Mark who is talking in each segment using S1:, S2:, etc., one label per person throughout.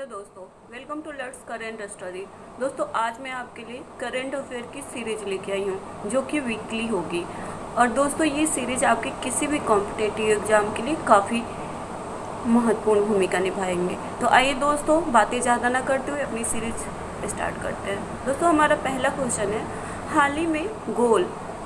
S1: Hello दोस्तों, welcome to let's current study. दोस्तों आज मैं आपके लिए करेंट अफेयर की सीरीज लेके आई हूँ जो कि वीकली होगी। और दोस्तों ये सीरीज आपके किसी भी कॉम्पिटिटिव एग्जाम के लिए काफ़ी महत्वपूर्ण भूमिका निभाएंगे। तो आइए दोस्तों बातें ज़्यादा ना करते हुए अपनी सीरीज स्टार्ट करते हैं। दोस्तों हमारा पहला क्वेश्चन है, हाल ही में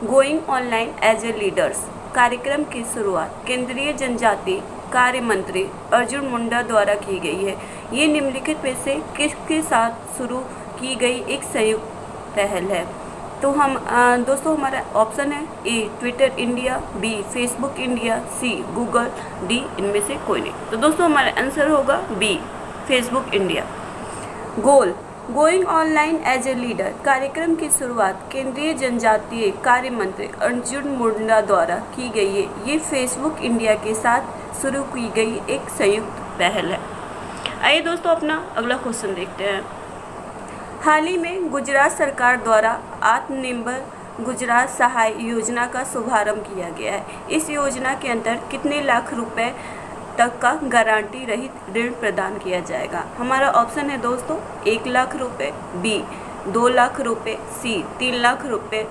S1: going online as a leaders कार्यक्रम की शुरुआत केंद्रीय जनजातीय कार्य मंत्री अर्जुन मुंडा द्वारा की गई है। ये निम्नलिखित में से किसके साथ शुरू की गई एक संयुक्त पहल है? तो हम दोस्तों हमारा ऑप्शन है A Twitter India, B Facebook India, C Google, D इनमें से कोई नहीं। तो दोस्तों हमारा आंसर होगा B Facebook India. Going online as a leader कार्यक्रम की शुरुआत केंद्रीय जनजातीय कार्य मंत्री अर्जुन मुंडा द्वारा की गई है। ये फेसबुक इंडिया के साथ शुरू की गई एक संयुक्त पहल है। आइए दोस्तों अपना अगला क्वेश्चन देखते हैं। हाल ही में गुजरात सरकार द्वारा आत्मनिर्भर गुजरात सहाय योजना का शुभारंभ किया गया है। इस योजना के अंतर्गत कितने लाख रुपए तक का गारंटी रहित ऋण प्रदान किया जाएगा? हमारा ऑप्शन है दोस्तों 1 लाख रुपए, बी 2 लाख रुपए, सी 3 लाख रुपए,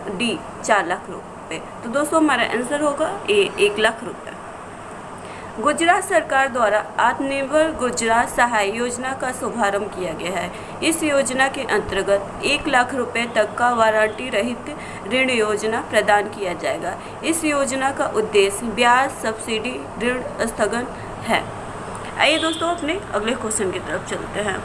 S1: डी 4 लाख रुपए। तो दोस्तों हमारा आंसर होगा ए 1 लाख रुपए। गुजरात सरकार द्वारा आत्मनिर्भर गुजरात सहाय योजना का शुभारंभ किया गया है। इस योजना के अंतर्गत 1 लाख रुपए तक का वारंटी रहित ऋण योजना प्रदान किया जाएगा। इस योजना का उद्देश्य ब्याज सब्सिडी ऋण स्थगन है। आइए दोस्तों अपने अगले क्वेश्चन की तरफ चलते हैं।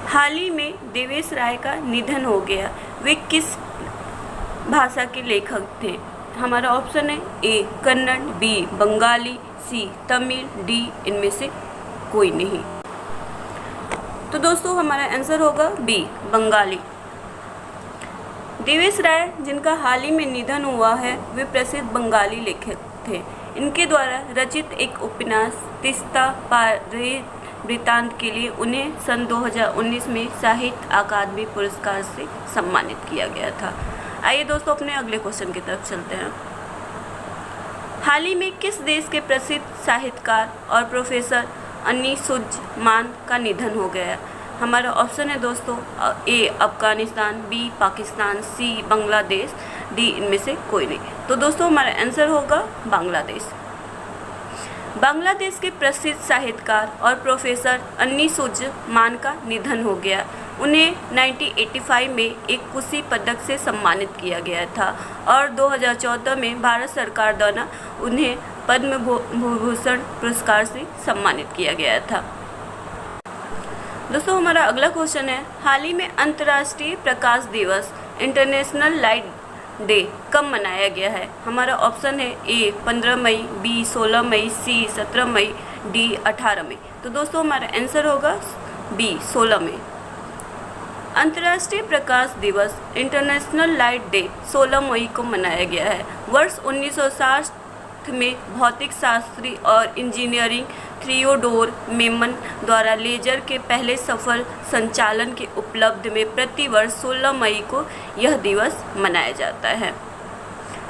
S1: हाल ही में देवेश राय का निधन हो गया। वे किस भाषा के लेखक थे? हमारा ऑप्शन है ए कन्नड़, बी बंगाली, सी तमिल, डी इनमें से कोई नहीं। तो दोस्तों हमारा आंसर होगा बी बंगाली। देवेश राय जिनका हाल ही में निधन हुआ है, वे प्रसिद्ध बंगाली लेखक थे। इनके द्वारा रचित एक उपन्यास तिस्ता पारित वृत्तांत के लिए उन्हें सन 2019 में साहित्य अकादमी पुरस्कार से सम्मानित किया गया था। आइए दोस्तों अपने अगले क्वेश्चन की तरफ चलते हैं। हाल ही में किस देश के प्रसिद्ध साहित्यकार और प्रोफेसर अन्नीसुज्मान का निधन हो गया? हमारा ऑप्शन है दोस्तों ए अफगानिस्तान, बी पाकिस्तान, सी बांग्लादेश, डी इनमें से कोई नहीं। तो दोस्तों हमारा आंसर होगा बांग्लादेश। बांग्लादेश के प्रसिद्ध साहित्यकार और प्रोफेसर अन्नीसुज्मान का निधन हो गया। उन्हें 1985 में एक कुशी पदक से सम्मानित किया गया था और 2014 में भारत सरकार द्वारा उन्हें पद्म विभूषण पुरस्कार से सम्मानित किया गया था। दोस्तों हमारा अगला क्वेश्चन है, हाल ही में अंतर्राष्ट्रीय प्रकाश दिवस इंटरनेशनल लाइट डे कब मनाया गया है? हमारा ऑप्शन है ए 15 मई, बी 16 मई, सी 17 मई, डी 18 मई। तो दोस्तों हमारा आंसर होगा बी 16 मई। अंतर्राष्ट्रीय प्रकाश दिवस इंटरनेशनल लाइट डे 16 मई को मनाया गया है। वर्ष 1960 में भौतिक शास्त्री और इंजीनियरिंग थियोडोर मेमन द्वारा लेजर के पहले सफल संचालन के उपलब्धि में प्रतिवर्ष 16 मई को यह दिवस मनाया जाता है।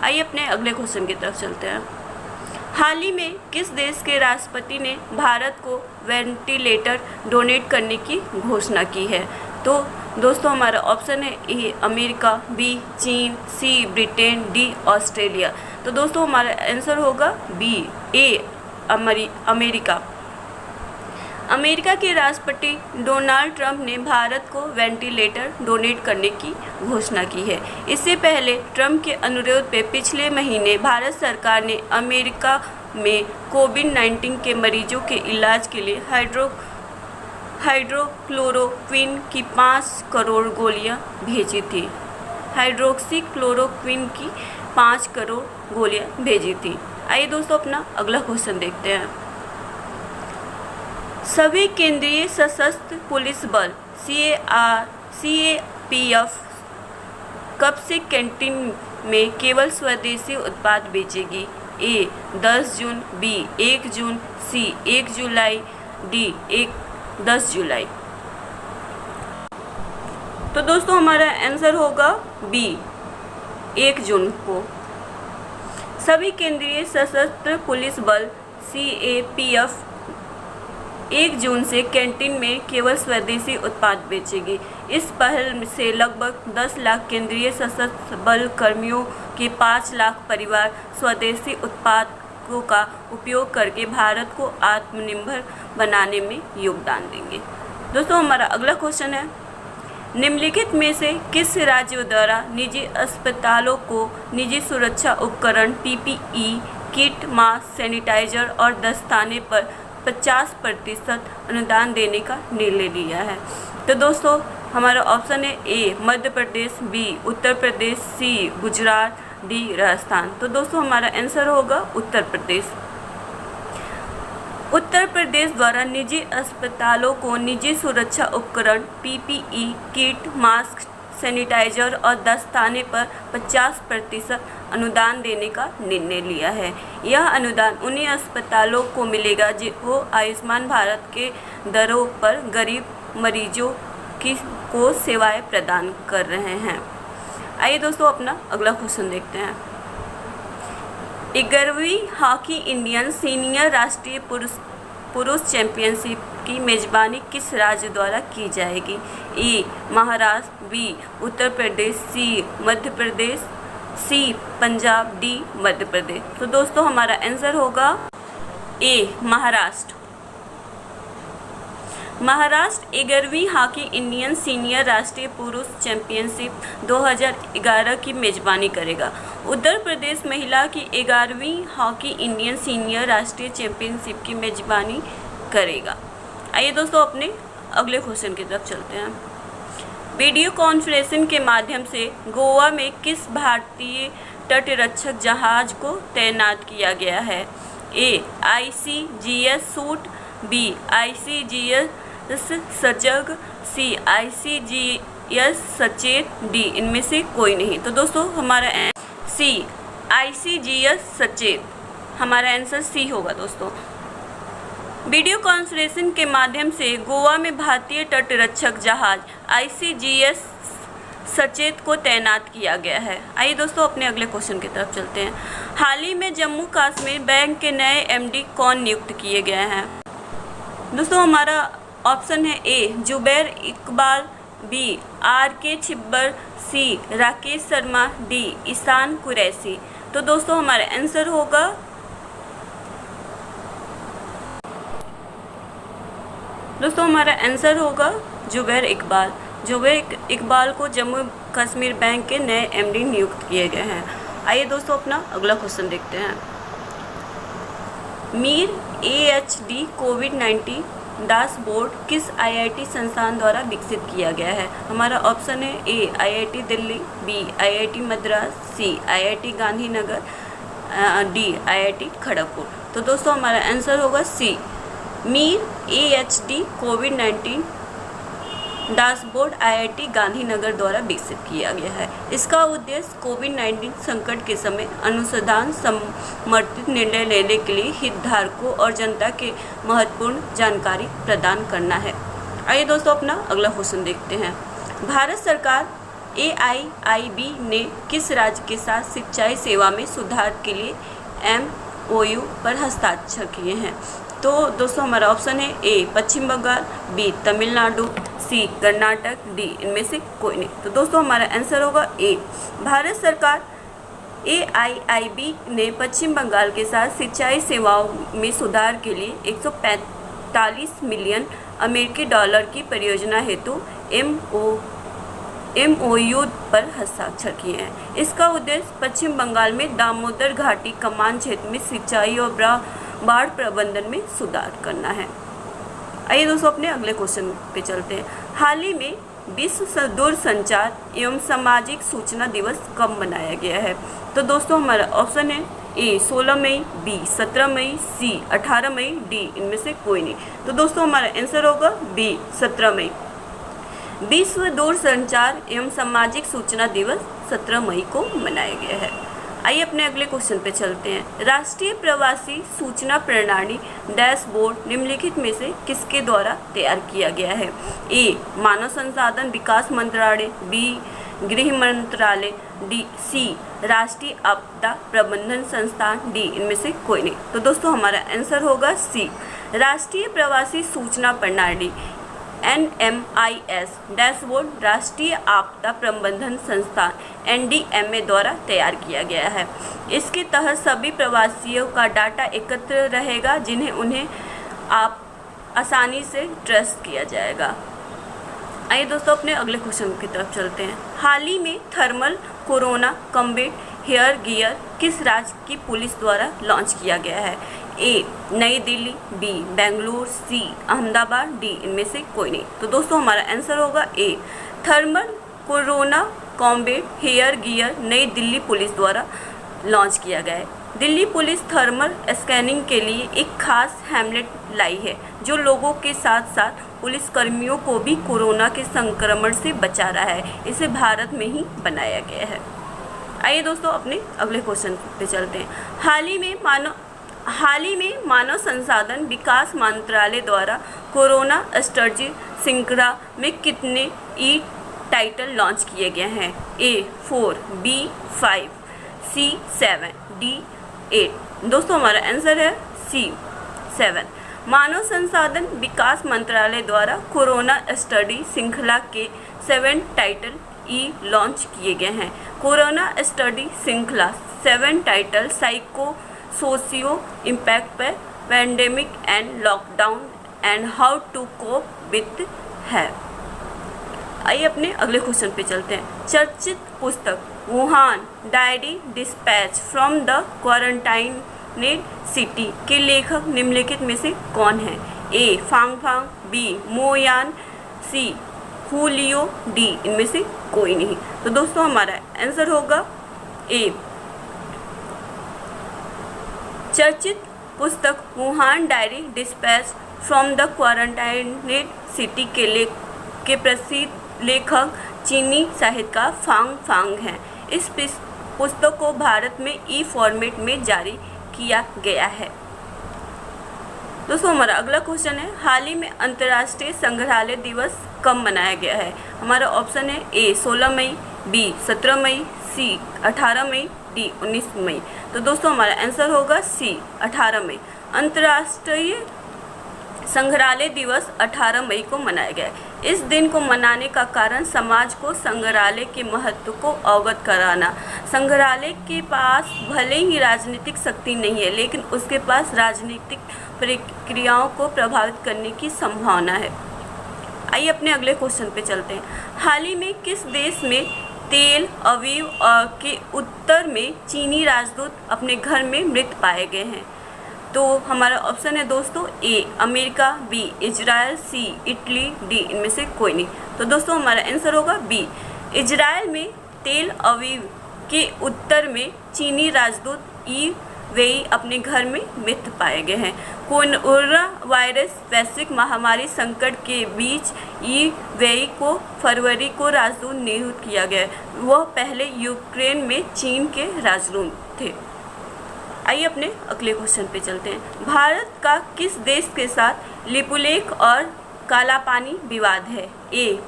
S1: आइए अपने अगले क्वेश्चन की तरफ चलते हैं। हाल ही में किस देश के राष्ट्रपति ने भारत को वेंटिलेटर डोनेट करने की घोषणा की है? तो दोस्तों हमारा ऑप्शन है ए अमेरिका, बी चीन, सी ब्रिटेन, डी ऑस्ट्रेलिया। तो दोस्तों हमारा आंसर होगा बी ए अमेरिका। अमेरिका के राष्ट्रपति डोनाल्ड ट्रंप ने भारत को वेंटिलेटर डोनेट करने की घोषणा की है। इससे पहले ट्रंप के अनुरोध पर पिछले महीने भारत सरकार ने अमेरिका में कोविड-19 के मरीजों के इलाज के लिए हाइड्रोक्लोरोक्विन की 5 करोड़ गोलियां भेजी थी। हाइड्रोक्सीक्लोरोक्विन की 5 करोड़ गोलियां भेजी थी। आइए दोस्तों अपना अगला क्वेश्चन देखते हैं। सभी केंद्रीय सशस्त्र पुलिस बल CAPF कब से कैंटीन में केवल स्वदेशी उत्पाद बेचेगी? ए 10 जून, बी 1 जून, सी 1 जुलाई, डी 10 जुलाई। तो दोस्तों हमारा आंसर होगा बी 1 जून को। सभी केंद्रीय सशस्त्र पुलिस बल CAPF 1 जून से कैंटीन में केवल स्वदेशी उत्पाद बेचेगी। इस पहल से लगभग 10 लाख केंद्रीय सशस्त्र बल कर्मियों के 5 लाख परिवार स्वदेशी उत्पादों का उपयोग करके भारत को आत्मनिर्भर बनाने में योगदान देंगे। दोस्तों, हमारा अगला क्वेश्चन है, निम्नलिखित में से किस राज्य द्वारा निजी अस्पतालों को निजी सुरक्षा उपकरण PPE किट, मास्क, सैनिटाइजर और दस्ताने पर 50% अनुदान देने का निर्णय लिया है? तो दोस्तों, हमारा ऑप्शन है A Madhya Pradesh, B Uttar Pradesh, C Gujarat, D Rajasthan. तो दोस्तों, हमारा आंसर होगा उत्तर प्रदेश। उत्तर प्रदेश द्वारा निजी अस्पतालों को निजी सुरक्षा उपकरण PPE किट, मास्क, सैनिटाइजर और दस्ताने पर 50% अनुदान देने का निर्णय लिया है। यह अनुदान उन्हीं अस्पतालों को मिलेगा जो आयुष्मान भारत के दरों पर गरीब मरीजों को सेवाएं प्रदान कर रहे हैं। आइए दोस्तों, अपना अगला क्वेश्चन देखते हैं। 11वीं हॉकी इंडियन सीनियर राष्ट्रीय पुरुष चैंपियनशिप की मेजबानी किस राज्य द्वारा की जाएगी? ए Maharashtra, B Uttar Pradesh, C Madhya Pradesh, C Punjab, D Madhya Pradesh. तो दोस्तों, हमारा आंसर होगा A महाराष्ट्र। महाराष्ट्र 11वीं हॉकी इंडियन सीनियर राष्ट्रीय पुरुष चैंपियनशिप 2011 की मेजबानी करेगा। उत्तर प्रदेश महिला की 11वीं हॉकी इंडियन सीनियर राष्ट्रीय चैंपियनशिप की मेजबानी करेगा। आइए दोस्तों, अपने अगले क्वेश्चन की तरफ चलते हैं। वीडियो कॉन्फ्रेंसिंग के माध्यम से गोवा में किस भारतीय तटरक्षक जहाज को तैनात किया गया है? A ICGS suit, B ICGS सजग, C ICGS सचेत, D इनमें से कोई नहीं। तो दोस्तों, हमारा C ICGS सचेत, हमारा आंसर C होगा। दोस्तों, वीडियो कॉन्फ्रेंसिंग के माध्यम से गोवा में भारतीय तटरक्षक जहाज ICGS सचेत को तैनात किया गया है। आइए दोस्तों, अपने अगले क्वेश्चन की तरफ चलते हैं। हाल ही में जम्मू कश्मीर बैंक के नए MD कौन नियुक्त किए गए हैं? दोस्तों, हमारा ऑप्शन है A Zubair Iqbal, B RK Chhibber, C Rakesh Sharma, D Ishan Qureshi. तो दोस्तों, हमारा आंसर होगा जुबैर इकबाल। जुबैर इकबाल को जम्मू कश्मीर बैंक के नए MD नियुक्त किए गए हैं। आइए दोस्तों, अपना अगला क्वेश्चन देखते हैं। मीर AHD कोविड-19 डैशबोर्ड किस IIT संस्थान द्वारा विकसित किया गया है? हमारा ऑप्शन है A IIT Delhi, B IIT Madras, C IIT Gandhinagar, D IIT Kharagpur. तो दोस्तों, हमारा आंसर होगा C मीर AHD कोविड-19 डैशबोर्ड IIT गांधीनगर द्वारा विकसित किया गया है। इसका उद्देश्य कोविड-19 संकट के समय अनुसंधान समर्थित निर्णय लेने के लिए हितधारकों और जनता के महत्वपूर्ण जानकारी प्रदान करना है। आइए दोस्तों, अपना अगला क्वेश्चन देखते हैं। भारत सरकार AIIB ने किस राज्य के साथ सिंचाई सेवा में सुधार के लिए MOU पर हस्ताक्षर किए हैं? तो दोस्तों, हमारा ऑप्शन है A Paschim Bengal, B Tamil Nadu, C Karnataka, D इनमें से कोई नहीं। तो दोस्तों, हमारा आंसर होगा A। भारत सरकार AIIB ने पश्चिम बंगाल के साथ सिंचाई सेवाओं में सुधार के लिए 145 मिलियन अमेरिकी डॉलर की परियोजना हेतु MOU पर हस्ताक्षर किए हैं। इसका उद्देश्य पश्चिम बंगाल में दामोदर घाटी कमान क्षेत्र में सिंचाई और बाढ़ प्रबंधन में सुधार करना है। आइए दोस्तों, अपने अगले क्वेश्चन पे चलते हैं। हाल ही में विश्व दूरसंचार एवं सामाजिक सूचना दिवस कब मनाया गया है? तो दोस्तों, हमारा ऑप्शन है A 16 May, B 17 May, C 18 May, D इनमें से कोई नहीं। तो दोस्तों, हमारा आंसर होगा B 17 मई। विश्व दूरसंचार एवं सामाजिक सूचना दिवस 17 मई को मनाया गया है। आइए अपने अगले क्वेश्चन पे चलते हैं। राष्ट्रीय प्रवासी सूचना प्रणाली डैशबोर्ड निम्नलिखित में से किसके द्वारा तैयार किया गया है? A मानव संसाधन विकास मंत्रालय, B गृह मंत्रालय, D C राष्ट्रीय आपदा प्रबंधन संस्थान, डी इनमें से कोई नहीं। तो दोस्तों हमारा आंसर होगा सी, राष्ट्रीय प्रवासी सूचना प्रणाली NMIS डैशबोर्ड राष्ट्रीय आपदा प्रबंधन संस्थान NDMA द्वारा तैयार किया गया है। इसके तहत सभी प्रवासियों का डाटा एकत्र रहेगा जिन्हें उन्हें आप आसानी से ट्रेस किया जाएगा। आइए दोस्तों अपने अगले क्वेश्चन की तरफ चलते हैं। हाल ही में thermal corona combat hair gear किस राज्य की पुलिस द्वारा लॉन्च किया गया है? A New Delhi, B Bengaluru, C Ahmedabad, D इनमें से कोई नहीं। तो दोस्तों हमारा आंसर होगा A, thermal corona combat hair gear New Delhi police द्वारा लॉन्च किया गया है। दिल्ली पुलिस थर्मल स्कैनिंग के लिए एक खास हेमलेट लाई है जो लोगों के साथ साथ पुलिसकर्मियों को भी कोरोना के संक्रमण से बचा रहा है। इसे भारत में ही बनाया गया है। आइए दोस्तों अपने अगले क्वेश्चन पे चलते हैं। हाल ही में मानव संसाधन विकास मंत्रालय द्वारा कोरोना स्ट्रेटेजी श्रृंखला में कितने ई टाइटल लॉन्च किए गए हैं? ए 4, बी 5, सी 7, डी 8। दोस्तों हमारा आंसर है सी 7। मानव संसाधन विकास मंत्रालय द्वारा कोरोना स्टडी श्रृंखला के 7 टाइटल ई लॉन्च किए गए हैं। कोरोना स्टडी श्रृंखला 7 टाइटल साइको सोशियो इम्पैक्ट पर pandemic and lockdown and how to cope with है। आइए अपने अगले क्वेश्चन पे चलते हैं। चर्चित पुस्तक Wuhan diary dispatch from the quarantined city के लेखक निम्नलिखित में से कौन है? A Fang Fang, B Mo Yan, C Julio, D इनमें से कोई नहीं। तो दोस्तों हमारा आंसर होगा ए, चर्चित पुस्तक Wuhan diary dispatch from the quarantined city के प्रसिद्ध लेखक चीनी साहित्यकार फांग फांग हैं। इस पुस्तक को भारत में ई फॉर्मेट में जारी किया गया है। दोस्तों हमारा अगला क्वेश्चन है, हाल ही में अंतर्राष्ट्रीय संग्रहालय दिवस कब मनाया गया है? हमारा ऑप्शन है ए 16 मई, बी 17 मई, सी 18 मई, डी 19 मई। तो दोस्तों हमारा आंसर होगा सी 18 मई। अंतर्राष्ट्रीय संग्रहालय दिवस 18 मई को मनाया गया है। इस दिन को मनाने का कारण समाज को संग्रहालय के महत्व को अवगत कराना। संग्रहालय के पास भले ही राजनीतिक शक्ति नहीं है लेकिन उसके पास राजनीतिक प्रक्रियाओं को प्रभावित करने की संभावना है। आइए अपने अगले क्वेश्चन पे चलते हैं। हाल ही में किस देश में तेल अवीव के उत्तर में चीनी राजदूत अपने घर में मृत पाए गए हैं? तो हमारा ऑप्शन है दोस्तों A America, B Israel, C Italy, D इनमें से कोई नहीं। तो दोस्तों हमारा आंसर होगा बी, इजराइल में तेल अवीव के उत्तर में चीनी राजदूत ई वेई अपने घर में मृत पाए गए हैं। कोरोना वायरस वैश्विक महामारी संकट के बीच ई वेई को फरवरी को राजदूत नियुक्त किया गया। वह पहले यूक्रेन में चीन के राजदूत थे। आइए अपने अगले क्वेश्चन पे चलते हैं। भारत का किस देश के साथ लिपुलेख और काला पानी विवाद है? A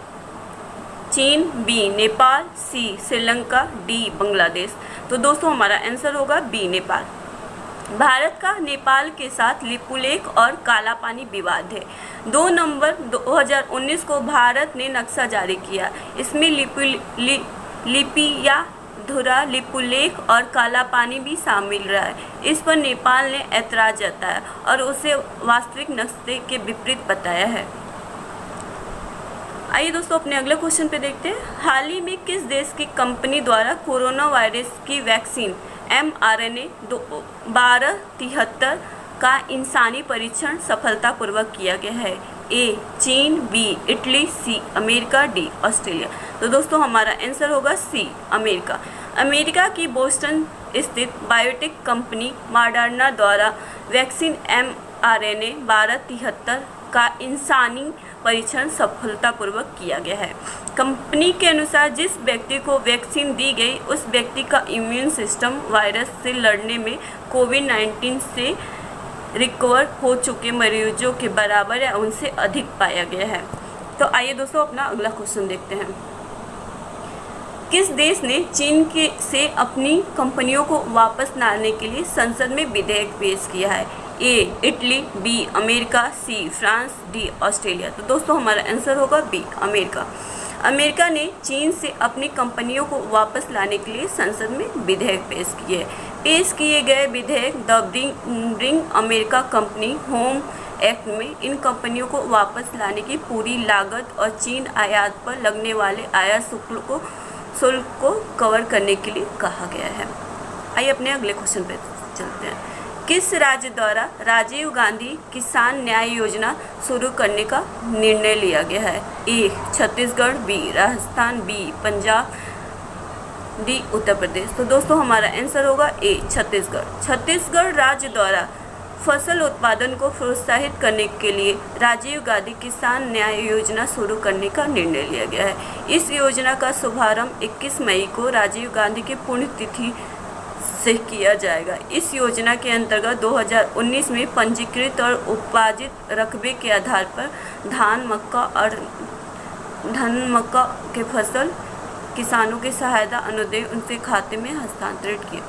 S1: China, B Nepal, C Sri Lanka, D Bangladesh. तो दोस्तों हमारा आंसर होगा बी नेपाल। भारत का नेपाल के साथ लिपुलेख और काला पानी विवाद है। 2 नवंबर 2019 को भारत ने नक्शा जारी किया। इसमें लिपिया धुरा लिपुलेख और काला पानी भी शामिल रहा है। इस पर नेपाल ने ऐतराज जताया और उसे वास्तविक नक्शे के विपरीत बताया है। आइए दोस्तों अपने अगले क्वेश्चन पे देखते हैं। हाल ही में किस देश की कंपनी द्वारा कोरोना वायरस की वैक्सीन mRNA 1273 का इंसानी परीक्षण सफलतापूर्वक किया गया है? A China, B Italy, C America, D Australia. तो दोस्तों हमारा आंसर होगा सी अमेरिका। अमेरिका की बोस्टन स्थित बायोटेक कंपनी मॉडर्ना द्वारा वैक्सीन mRNA 1273 का इंसानी परीक्षण सफलतापूर्वक किया गया है। कंपनी के अनुसार जिस व्यक्ति को वैक्सीन दी गई उस व्यक्ति का इम्यून सिस्टम वायरस से लड़ने में कोविड-19 से रिकवर हो चुके मरीजों के बराबर या उनसे अधिक पाया गया है। तो आइए दोस्तों अपना अगला क्वेश्चन देखते हैं। किस देश ने चीन से अपनी कंपनियों को वापस लाने के लिए संसद में विधेयक पेश किया है? A Italy, B America, C France, D Australia. तो दोस्तों हमारा आंसर होगा बी अमेरिका। अमेरिका ने चीन से अपनी कंपनियों को वापस लाने के लिए संसद में विधेयक पेश किए गए विधेयक the bring America company home act में इन कंपनियों को वापस लाने की पूरी लागत और चीन आयात पर लगने वाले आयात शुल्क को कवर करने के लिए कहा गया है। आइए अपने अगले क्वेश्चन पे चलते हैं। किस राज्य द्वारा राजीव गांधी किसान न्याय योजना शुरू करने का निर्णय लिया गया है? A Chhattisgarh, B Rajasthan, B Punjab, D Uttar Pradesh. तो दोस्तों हमारा आंसर होगा ए छत्तीसगढ़। छत्तीसगढ़ राज्य द्वारा फसल उत्पादन को प्रोत्साहित करने के लिए राजीव गांधी किसान न्याय योजना शुरू करने का निर्णय लिया गया है। इस योजना का शुभारंभ 21 मई को राजीव गांधी की पुण्यतिथि से किया जाएगा। इस योजना के अंतर्गत 2019 में पंजीकृत और उत्पादित रकबे के आधार पर धान, मक्का के फसल किसानों की सहायता अनुदान उनके खाते में हस्तांतरित किया।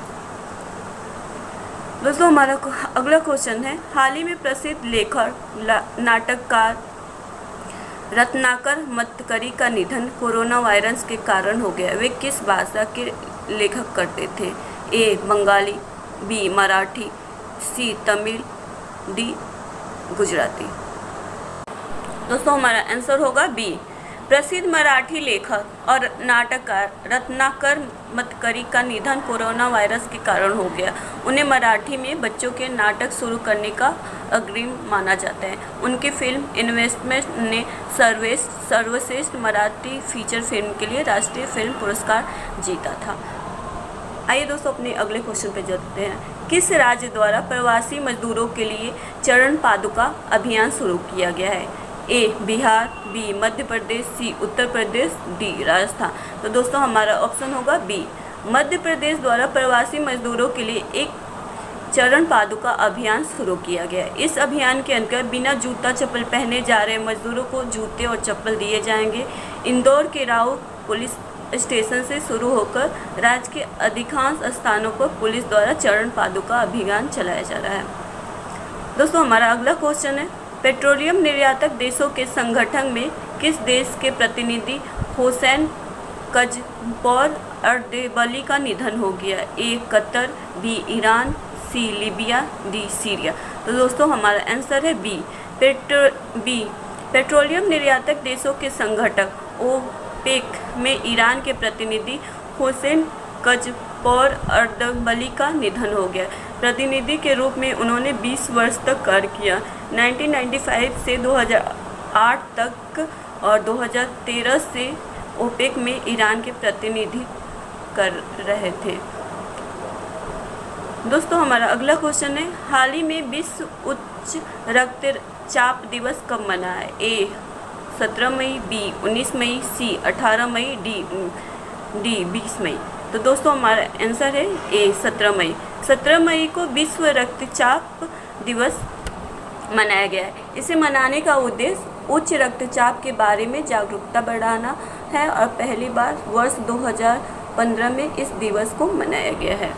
S1: दोस्तों हमारा अगला क्वेश्चन है, हाल ही में प्रसिद्ध लेखक नाटककार रत्नाकर मतकरी का निधन कोरोना वायरस के कारण हो गया। वे किस भाषा के लेखक करते थे? ए बंगाली, बी मराठी, सी तमिल, डी गुजराती। दोस्तों हमारा आंसर होगा बी। प्रसिद्ध मराठी लेखक और नाटककार रत्नाकर मतकरी का निधन कोरोना वायरस के कारण हो गया। उन्हें मराठी में बच्चों के नाटक शुरू करने का अग्रिम माना जाता है। उनकी फिल्म इन्वेस्टमेंट ने सर्वश्रेष्ठ मराठी फीचर फिल्म के लिए राष्ट्रीय फिल्म पुरस्कार जीता था। आइए दोस्तों अपने अगले क्वेश्चन पे चलते हैं। किस राज्य द्वारा प्रवासी मजदूरों के लिए चरण पादुका अभियान शुरू किया गया है? ए बिहार, बी मध्य प्रदेश, सी उत्तर प्रदेश, डी राजस्थान। तो दोस्तों हमारा ऑप्शन होगा बी। मध्य प्रदेश द्वारा प्रवासी मजदूरों के लिए एक चरण पादुका अभियान शुरू किया गया। इस अभियान के अंतर्गत बिना जूता चप्पल पहने जा रहे मजदूरों को जूते और चप्पल दिए जाएंगे। इंदौर के राव पुलिस स्टेशन से शुरू होकर राज्य के अधिकांश स्थानों पर पुलिस द्वारा चरण पादुका अभियान चलाया जा रहा है। दोस्तों हमारा अगला क्वेश्चन है, पेट्रोलियम निर्यातक देशों के संगठन में किस देश के प्रतिनिधि हुसैन कजबौर अर्देबली का निधन हो गया? ए कतर, बी ईरान, सी लीबिया, डी सीरिया। तो दोस्तों हमारा आंसर है बी पेट्रोलियम निर्यातक देशों के संगठक ओपेक में ईरान के प्रतिनिधि हुसैन कजबौर अर्देबली का निधन हो गया। प्रतिनिधि के रूप में उन्होंने 20 वर्ष तक कार्य किया। 1995 से 2008 तक और 2013 से ओपेक में ईरान के प्रतिनिधि कर रहे थे। दोस्तों हमारा अगला क्वेश्चन है, हाल ही में विश्व उच्च रक्तचाप दिवस कब मना है? ए 17 मई, बी 19 मई, सी 18 मई, डी 20 मई। तो दोस्तों हमारा आंसर है ए 17 मई। 17 मई को विश्व रक्तचाप दिवस मनाया गया है। इसे मनाने का उद्देश्य उच्च रक्तचाप के बारे में जागरूकता बढ़ाना है और पहली बार वर्ष 2015 में इस दिवस को मनाया गया है।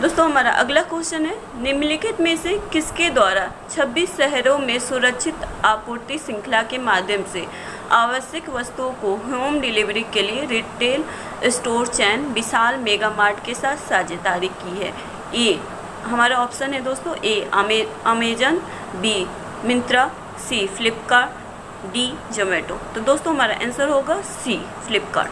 S1: दोस्तों हमारा अगला क्वेश्चन है, निम्नलिखित में से किसके द्वारा 26 शहरों में सुरक्षित आपूर्ति श्रृंखला के माध्यम से आवश्यक वस्तुओं को होम डिलीवरी के लिए रिटेल स्टोर चैन विशाल मेगा मार्ट के साथ साझेदारी की है? ए हमारा ऑप्शन है दोस्तों ए अमेजन, बी मिंत्रा, सी फ्लिपकार्ट, डी जोमेटो। तो दोस्तों हमारा आंसर होगा सी फ्लिपकार्ट।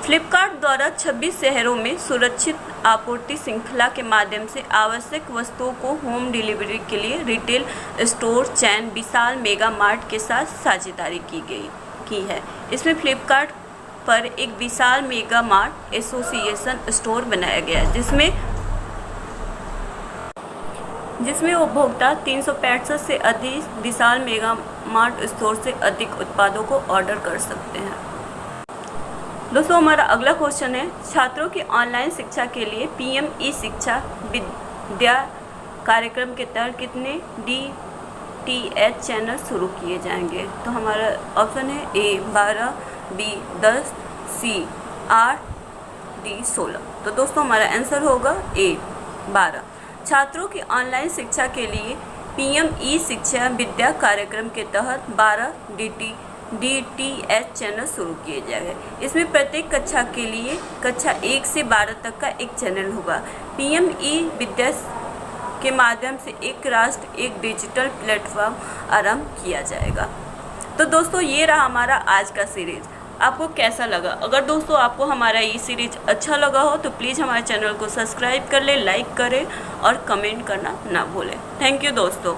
S1: फ्लिपकार्ट द्वारा 26 शहरों में सुरक्षित आपूर्ति श्रृंखला के माध्यम से आवश्यक वस्तुओं को होम डिलीवरी के लिए रिटेल स्टोर चैन विशाल मेगा मार्ट के साथ साझेदारी की है। इसमें फ्लिपकार्ट पर एक विशाल मेगा मार्ट एसोसिएशन स्टोर बनाया गया है जिसमें उपभोक्ता 365 से अधिक विशाल मेगा मार्ट स्टोर से अधिक उत्पादों को ऑर्डर कर सकते हैं। दोस्तों हमारा अगला क्वेश्चन है, छात्रों की ऑनलाइन शिक्षा के लिए पीएम ई शिक्षा विद्या कार्यक्रम के तहत कितने DTH चैनल शुरू किए जाएंगे? तो हमारा ऑप्शन है ए 12, बी 10, सी 8, डी 16। तो दोस्तों हमारा आंसर होगा ए 12। छात्रों की ऑनलाइन शिक्षा के लिए पीएम ई शिक्षा विद्या कार्यक्रम के तहत 12 DTH चैनल शुरू किए जाएंगे। इसमें प्रत्येक कक्षा के लिए कक्षा 1 से 12 तक का एक चैनल होगा। पीएम ई विद्या के माध्यम से एक राष्ट्र एक डिजिटल प्लेटफॉर्म आरंभ किया जाएगा। तो दोस्तों ये रहा हमारा आज का सीरीज। आपको कैसा लगा? अगर दोस्तों आपको हमारा ये सीरीज अच्छा लगा हो तो प्लीज़ हमारे चैनल को सब्सक्राइब कर ले, लाइक करें और कमेंट करना ना भूलें। थैंक यू दोस्तों।